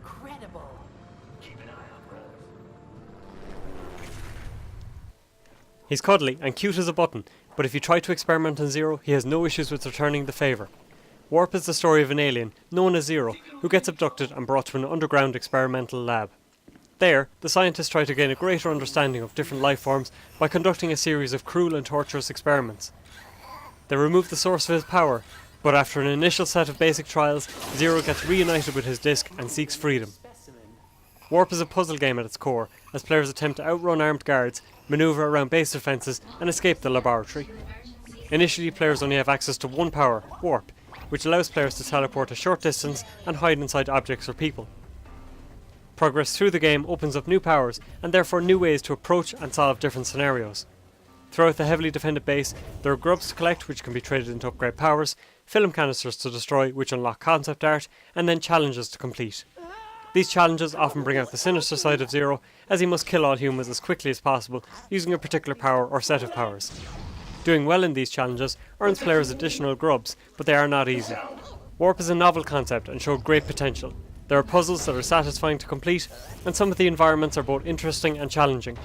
incredible. Keep an eye out, brothers. He's cuddly and cute as a button, but if you try to experiment on Zero, he has no issues with returning the favour. Warp is the story of an alien, known as Zero, who gets abducted and brought to an underground experimental lab. There, the scientists try to gain a greater understanding of different life forms by conducting a series of cruel and torturous experiments. They remove the source of his power, but after an initial set of basic trials, Zero gets reunited with his disc and seeks freedom. Warp is a puzzle game at its core, as players attempt to outrun armed guards, manoeuvre around base defences, and escape the laboratory. Initially, players only have access to one power, Warp, which allows players to teleport a short distance and hide inside objects or people. Progress through the game opens up new powers, and therefore new ways to approach and solve different scenarios. Throughout the heavily defended base, there are grubs to collect which can be traded into upgrade powers, film canisters to destroy which unlock concept art, and then challenges to complete. These challenges often bring out the sinister side of Zero, as he must kill all humans as quickly as possible using a particular power or set of powers. Doing well in these challenges earns players additional grubs, but they are not easy. Warp is a novel concept and showed great potential. There are puzzles that are satisfying to complete, and some of the environments are both interesting and challenging.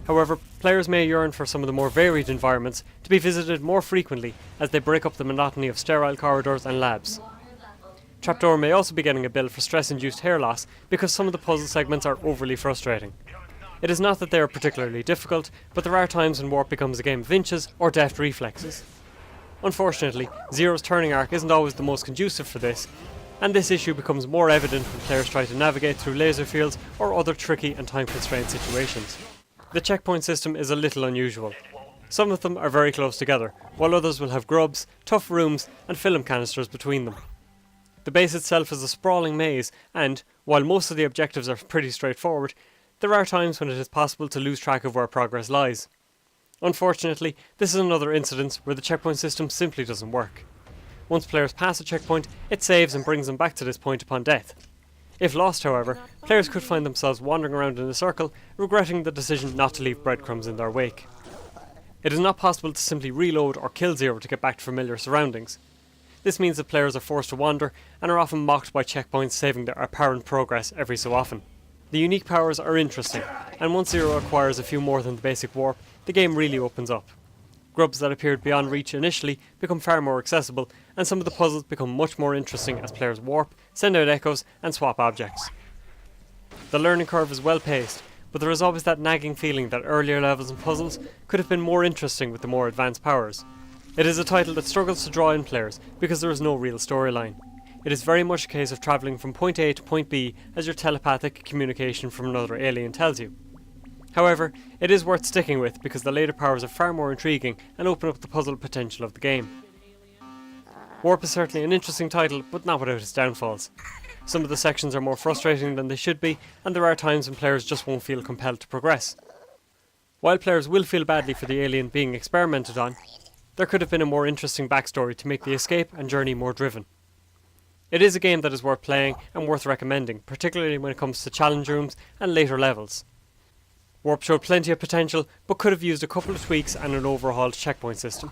However, players may yearn for some of the more varied environments to be visited more frequently as they break up the monotony of sterile corridors and labs. Trapdoor may also be getting a bill for stress-induced hair loss because some of the puzzle segments are overly frustrating. It is not that they are particularly difficult, but there are times when Warp becomes a game of inches or deft reflexes. Unfortunately, Zero's turning arc isn't always the most conducive for this, and this issue becomes more evident when players try to navigate through laser fields or other tricky and time-constrained situations. The checkpoint system is a little unusual. Some of them are very close together, while others will have grubs, tough rooms, and film canisters between them. The base itself is a sprawling maze, and, while most of the objectives are pretty straightforward, there are times when it is possible to lose track of where progress lies. Unfortunately, this is another incident where the checkpoint system simply doesn't work. Once players pass a checkpoint, it saves and brings them back to this point upon death. If lost, however, players could find themselves wandering around in a circle, regretting the decision not to leave breadcrumbs in their wake. It is not possible to simply reload or kill Zero to get back to familiar surroundings. This means that players are forced to wander and are often mocked by checkpoints saving their apparent progress every so often. The unique powers are interesting, and once Zero acquires a few more than the basic warp, the game really opens up. Grubs that appeared beyond reach initially become far more accessible, and some of the puzzles become much more interesting as players warp, send out echoes, and swap objects. The learning curve is well paced, but there is always that nagging feeling that earlier levels and puzzles could have been more interesting with the more advanced powers. It is a title that struggles to draw in players because there is no real storyline. It is very much a case of travelling from point A to point B as your telepathic communication from another alien tells you. However, it is worth sticking with because the later powers are far more intriguing and open up the puzzle potential of the game. Warp is certainly an interesting title, but not without its downfalls. Some of the sections are more frustrating than they should be, and there are times when players just won't feel compelled to progress. While players will feel badly for the alien being experimented on, there could have been a more interesting backstory to make the escape and journey more driven. It is a game that is worth playing and worth recommending, particularly when it comes to challenge rooms and later levels. Warp showed plenty of potential, but could have used a couple of tweaks and an overhauled checkpoint system.